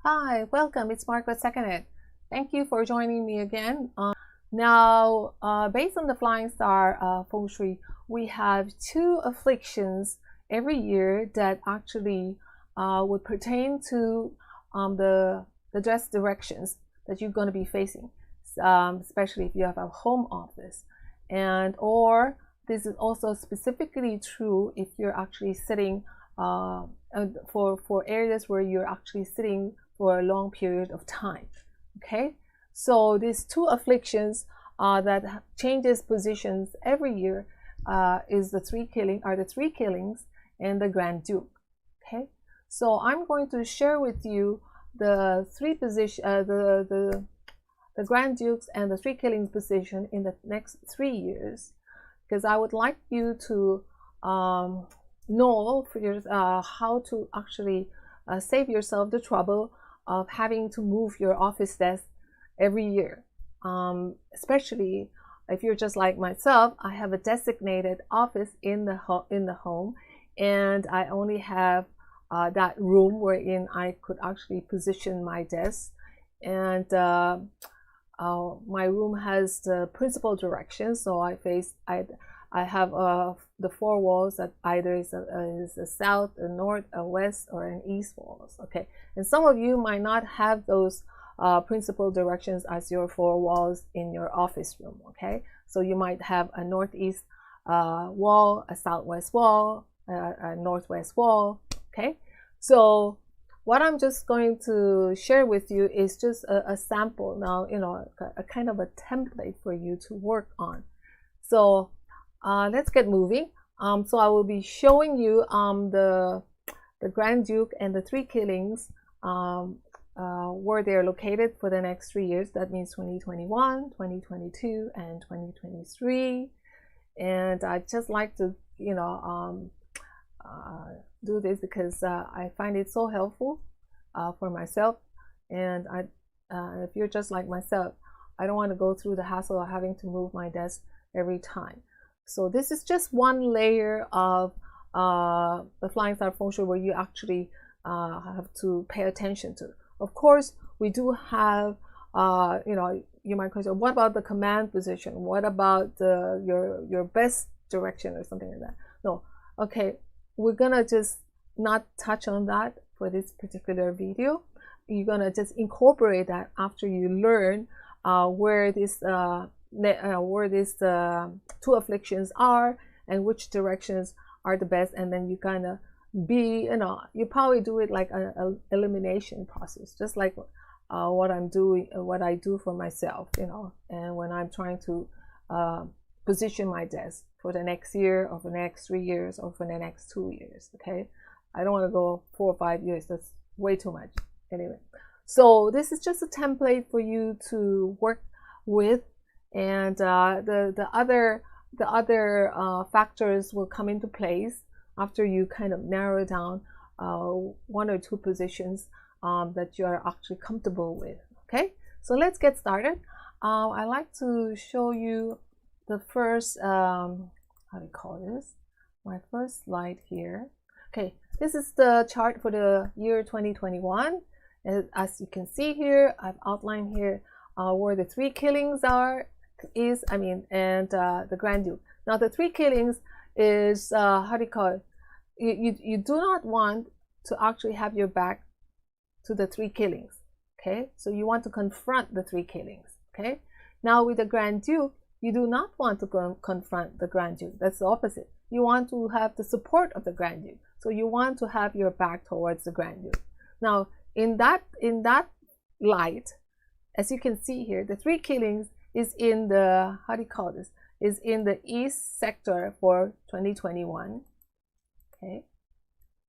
Hi, welcome. It's Margaret Seconded. Thank you for joining me again. Based on the Flying Star Feng Shui, we have two afflictions every year that actually would pertain to the dress directions that you're going to be facing, especially if you have a home office. Or this is also specifically true if you're actually sitting for areas where you're actually sitting for a long period of time. Okay, so these two afflictions that changes positions every year is the three killings and the Grand Duke. Okay, so I'm going to share with you the the Grand Dukes and the three killings position in the next 3 years, because I would like you to know for your, how to actually save yourself the trouble of having to move your office desk every year. Especially if you're just like myself, I have a designated office in the home, and I only have that room wherein I could actually position my desk. And my room has the principal direction, so I have the four walls that either is a south, a north, a west, or an east walls. Okay, and some of you might not have those principal directions as your four walls in your office room. Okay, so you might have a northeast wall, a southwest wall, a northwest wall. Okay, so what I'm just going to share with you is just a sample now, a kind of a template for you to work on. So let's get moving. So I will be showing you the Grand Duke and the three killings, where they're located for the next 3 years. That means 2021, 2022, and 2023. And I just like to, do this because I find it so helpful for myself. And if you're just like myself, I don't want to go through the hassle of having to move my desk every time. So this is just one layer of the Flying Star Feng Shui where you actually have to pay attention to. Of course, we do have, you might question, what about the command position? What about your best direction or something like that? No, okay, we're gonna just not touch on that for this particular video. You're gonna just incorporate that after you learn where these two afflictions are and which directions are the best, and then you kind of you probably do it like an elimination process, just like what I do for myself, and when I'm trying to position my desk for the next year or for the next 3 years or for the next 2 years. Okay, I don't want to go 4 or 5 years. That's way too much. Anyway, so this is just a template for you to work with, and the other factors will come into place after you kind of narrow down 1 or 2 positions that you are actually comfortable with. Okay, so let's get started. I like to show you the first how do you call this, my first slide here. Okay, this is the chart for the year 2021. As you can see here, I've outlined here where the three killings and the Grand Duke. Now the three killings is how do you call it? You do not want to actually have your back to the three killings. Okay, so you want to confront the three killings. Okay, now with the Grand Duke, you do not want to confront the Grand Duke. That's the opposite. You want to have the support of the Grand Duke. So you want to have your back towards the Grand Duke. Now, in that light, as you can see here, the three killings is in the, how do you call this? Is in the east sector for 2021. Okay,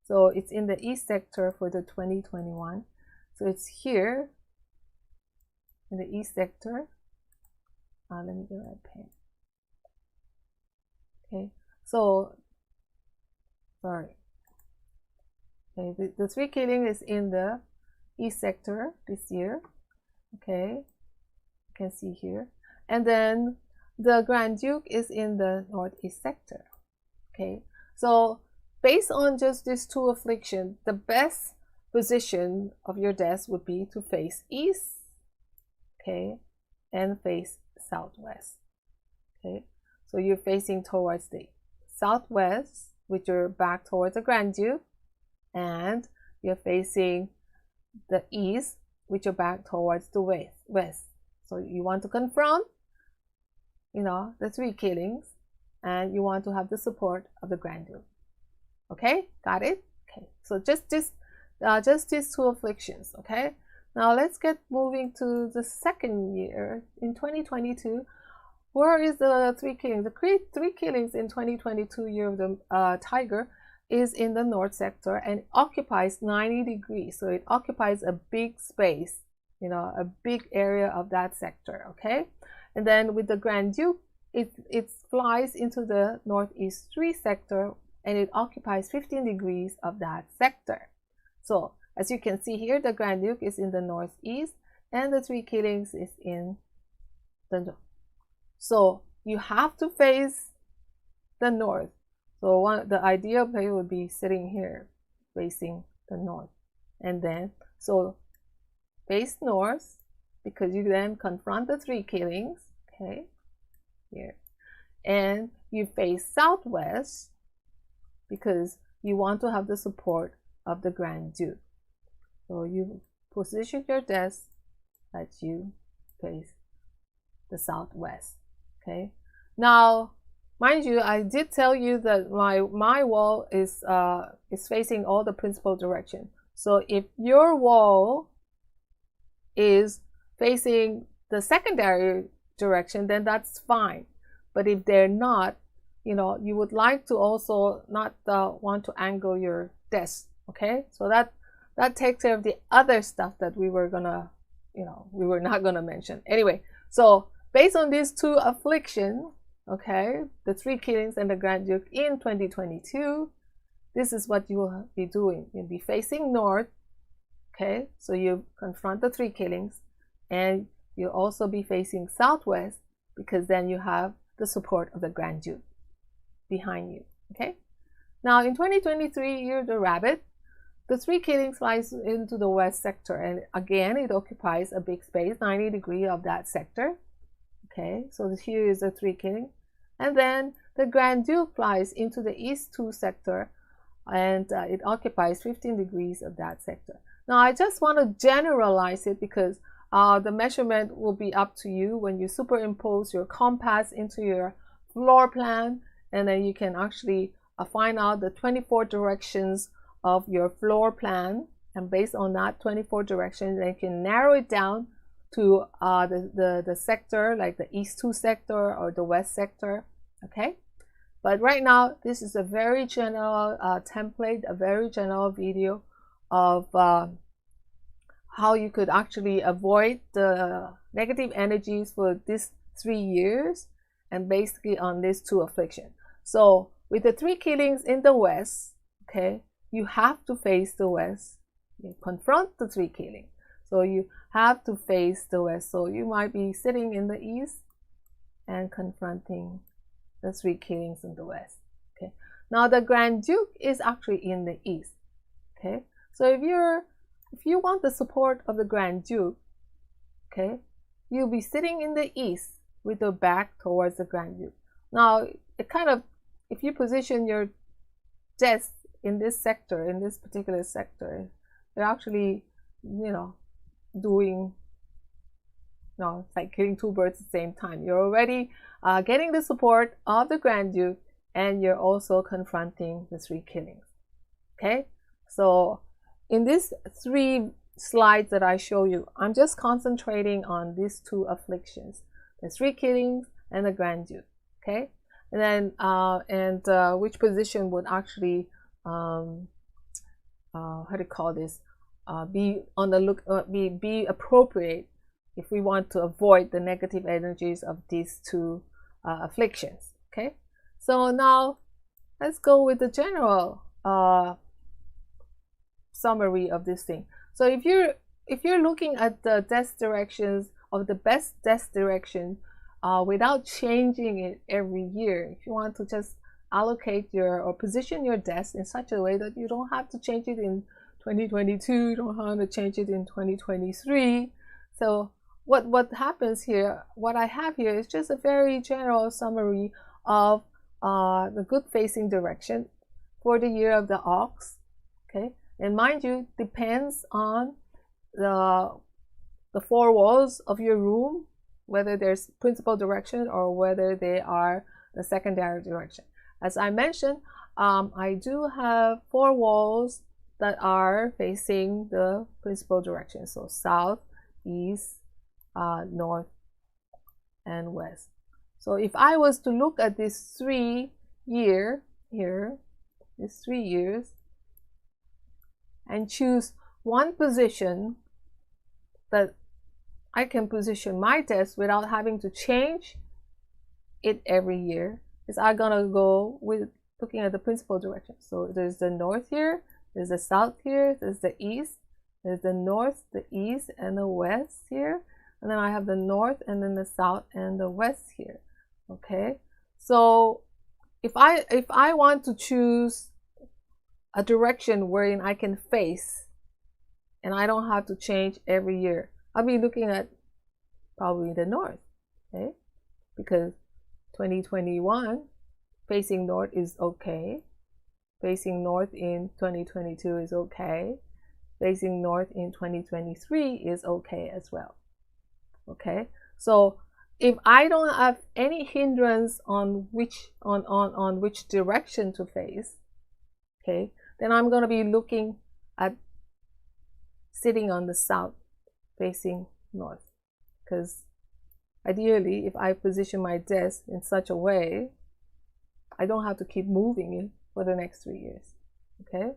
so it's in the east sector for the 2021. So it's here in the east sector. Let me get that pen. Okay, so sorry. Okay, the three killing is in the east sector this year. Okay, you can see here, and then the Grand Duke is in the northeast sector. Okay, so based on just these two afflictions, the best position of your desk would be to face east, okay, and face southwest, okay. So you're facing towards the southwest with your back towards the Grand Duke, and you're facing the east with your back towards the west. So you want to confront, the three killings, and you want to have the support of the Grand Duke. Okay, got it? Okay, so just these two afflictions. Okay, now let's get moving to the second year in 2022. Where is the three killings? The three killings in 2022 year of the tiger is in the north sector and occupies 90 degrees. So it occupies a big space, a big area of that sector. Okay, and then with the Grand Duke, it flies into the northeast 3 sector and it occupies 15 degrees of that sector. So as you can see here, the Grand Duke is in the northeast and the three killings is in the north. So you have to face the north. So the ideal place would be sitting here, facing the north. And then, so face north, because you then confront the three killings, okay, here. And you face southwest, because you want to have the support of the Grand Duke. So you position your desk that you face the southwest. Okay. Now, mind you, I did tell you that my wall is facing all the principal direction. So if your wall is facing the secondary direction, then that's fine. But if they're not, you would like to also not want to angle your desk. Okay, so that takes care of the other stuff that we were not gonna mention. Anyway, so based on these two afflictions, okay, the three killings and the Grand Duke in 2022, this is what you will be doing. You'll be facing north, okay, so you confront the three killings, and you'll also be facing southwest, because then you have the support of the Grand Duke behind you. Okay, now in 2023, you're the rabbit. The three killings flies into the west sector, and again it occupies a big space, 90 degrees of that sector. Okay, so here is the three killing, and then the Grand Duke flies into the east 2 sector, and it occupies 15 degrees of that sector. Now I just want to generalize it, because the measurement will be up to you when you superimpose your compass into your floor plan, and then you can actually find out the 24 directions of your floor plan, and based on that 24 directions, then you can narrow it down to the sector, like the east 2 sector or the west sector. Okay, but right now this is a very general template, a very general video of how you could actually avoid the negative energies for these 3 years, and basically on these two afflictions. So with the three killings in the west, okay, you have to face the west. You confront the three killings, so you have to face the west. So you might be sitting in the east and confronting the three killings in the west. Okay, now the Grand Duke is actually in the east. Okay, so if you want the support of the Grand Duke, okay, you'll be sitting in the east with your back towards the Grand Duke. Now it kind of, if you position your desk in this sector, in this particular sector, you're actually, doing, it's like killing two birds at the same time. You're already getting the support of the Grand Duke, and you're also confronting the three killings. Okay, so in these 3 slides that I show you, I'm just concentrating on these two afflictions, the three killings and the Grand Duke. Okay, and then which position would actually how to call this, be on the look, be appropriate if we want to avoid the negative energies of these two afflictions. Okay, so now let's go with the general summary of this thing. So if you're looking at the desk directions of the best desk direction without changing it every year, if you want to just allocate or position your desk in such a way that you don't have to change it in 2022, you don't want to change it in 2023. So what happens here, what I have here is just a very general summary of the good facing direction for the year of the ox. Okay, and mind you, depends on the four walls of your room, whether there's principal direction or whether they are the secondary direction. As I mentioned, I do have four walls that are facing the principal direction, so south, east, north, and west. So if I was to look at this 3 year here, these 3 years, and choose one position that I can position my desk without having to change it every year, is I'm gonna go with looking at the principal direction. So there's the north here, there's the south here, there's the east, there's the north, the east, and the west here, and then I have the north and then the south and the west here. Okay, so if I want to choose a direction wherein I can face and I don't have to change every year, I'll be looking at probably the north, okay, because 2021 facing north is okay, facing north in 2022 is okay, facing north in 2023 is okay as well. Okay, so if I don't have any hindrance on which direction to face, okay, then I'm going to be looking at sitting on the south facing north, because ideally if I position my desk in such a way, I don't have to keep moving it for the next 3 years. Okay,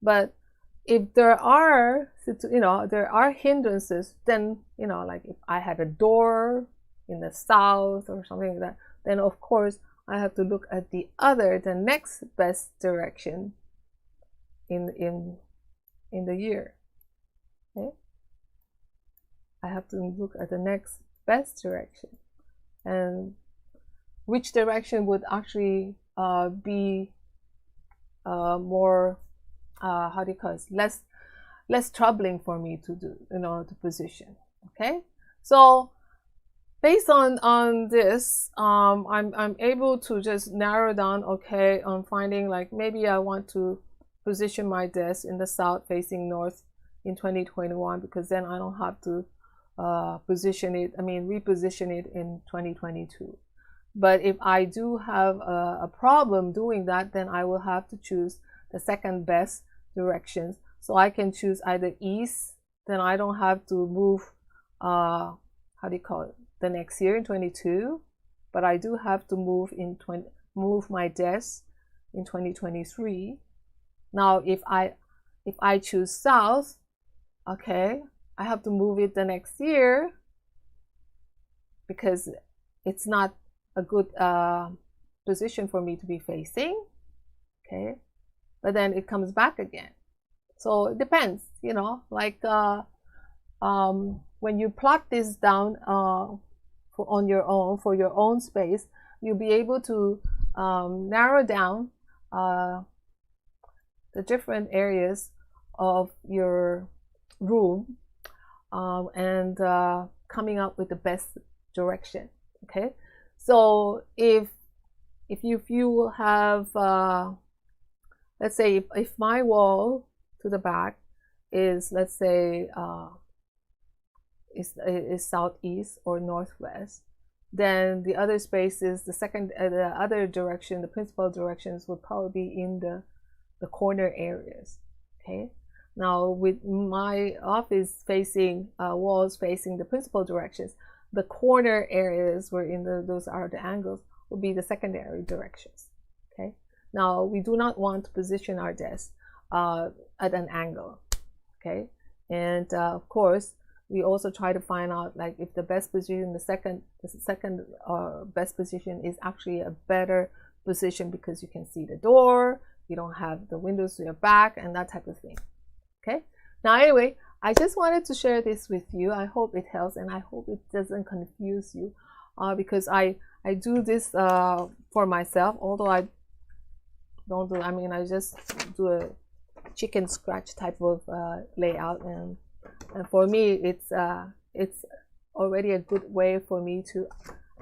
but if there are, there are hindrances, then, like if I had a door in the south or something like that, then of course I have to look at the next best direction in the year. Okay, I have to look at the next best direction, and which direction would actually be more how do you call it, less troubling for me to do, to position. Okay, so based on this, I'm able to just narrow down, okay, on finding, like, maybe I want to position my desk in the south facing north in 2021, because then I don't have to reposition it in 2022. But if I do have a problem doing that, then I will have to choose the second best directions. So I can choose either east, then I don't have to move the next year in 22, but I do have to move my desk in 2023. Now if I choose south, okay, I have to move it the next year because it's not a good position for me to be facing. Okay, but then it comes back again. So it depends, like when you plot this down on your own, for your own space, you'll be able to narrow down the different areas of your room and coming up with the best direction. Okay, so if you have let's say if my wall to the back is, let's say, is southeast or northwest, then the other spaces, the other direction, the principal directions would probably be in the corner areas. Okay, now with my office facing walls facing the principal directions, the corner areas where those are the angles will be the secondary directions. Okay, now we do not want to position our desk at an angle. Okay, and of course we also try to find out, like, if the best position, the second best position is actually a better position because you can see the door, you don't have the windows to your back, and that type of thing. Okay, now anyway, I just wanted to share this with you. I hope it helps, and I hope it doesn't confuse you, because I do this for myself, although I don't do, I just do chicken scratch type of layout, and for me it's already a good way for me to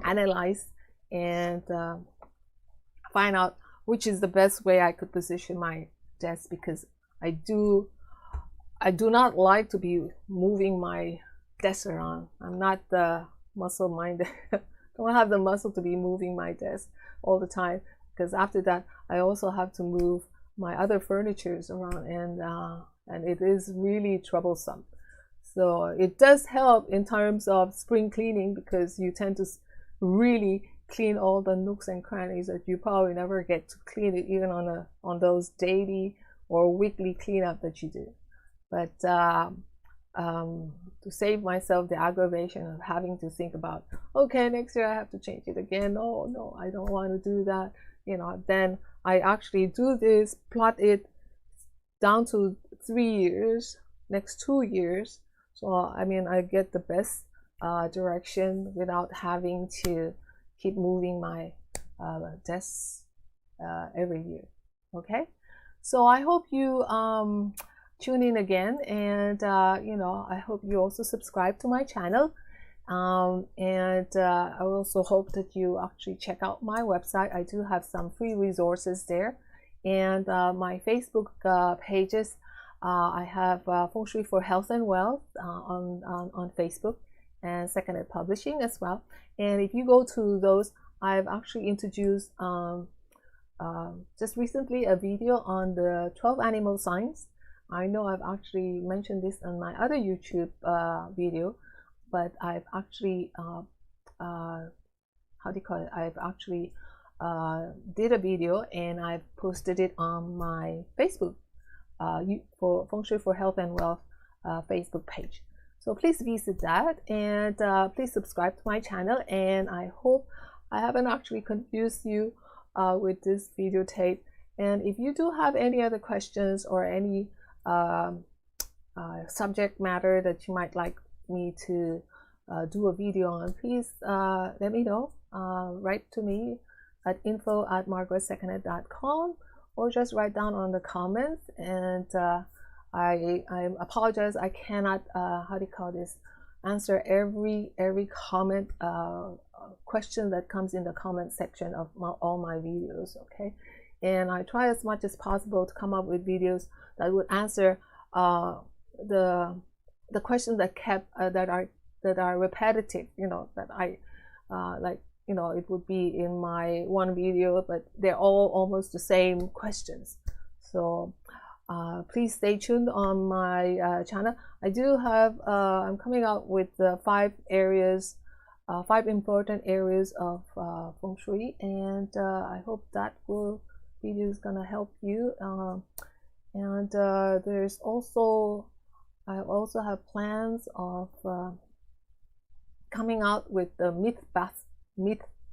analyze and find out which is the best way I could position my desk, because I do not like to be moving my desk around. I'm not the muscle minded. Don't have the muscle to be moving my desk all the time, because after that I also have to move my other furnitures around, and it is really troublesome. So it does help in terms of spring cleaning, because you tend to really clean all the nooks and crannies that you probably never get to clean it, even on those daily or weekly cleanup that you do. But to save myself the aggravation of having to think about, okay, next year I have to change it again. No, I don't want to do that. Then I actually do this, plot it down to 3 years, next 2 years. So I mean, I get the best direction without having to keep moving my desks every year. Okay, so I hope you tune in again, and I hope you also subscribe to my channel, and I also hope that you actually check out my website. I do have some free resources there, and my Facebook pages. I have Feng Shui for Health and Wealth on Facebook, and Seconded Publishing as well. And if you go to those, I've actually introduced just recently a video on the 12 animal signs. I know I've actually mentioned this on my other YouTube video, but I've actually how do you call it? I've actually did a video, and I've posted it on my Facebook for Feng Shui for Health and Wealth Facebook page. So please visit that, and please subscribe to my channel. And I hope I haven't actually confused you with this video tape. And if you do have any other questions or any subject matter that you might like me to do a video on, please let me know. Write to me at info@margaretseconded.com, or just write down on the comments. And I apologize, I cannot how do you call this, answer every comment question that comes in the comment section of all my videos. Okay, and I try as much as possible to come up with videos that would answer the questions that are repetitive, that I like, it would be in my one video, but they're all almost the same questions. So please stay tuned on my channel. I do have I'm coming out with 5 important areas of Feng Shui, and I hope that video is gonna help you. And there's also, I also have plans of coming out with the myth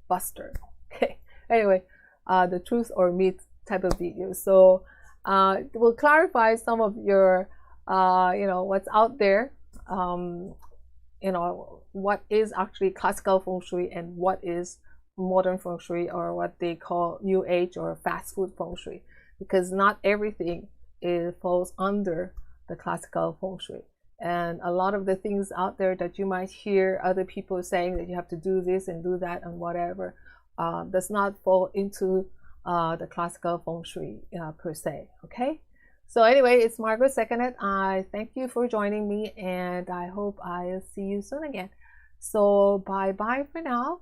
buster. Okay, anyway, the truth or myth type of video. So it will clarify some of your what's out there, what is actually classical Feng Shui and what is modern Feng Shui, or what they call New Age or fast food Feng Shui, because not everything falls under the classical Feng Shui. And a lot of the things out there that you might hear other people saying that you have to do this and do that and whatever, does not fall into the classical Feng Shui per se. Okay, so anyway, it's Margaret Seconded. I thank you for joining me, and I hope I'll see you soon again. So bye bye for now.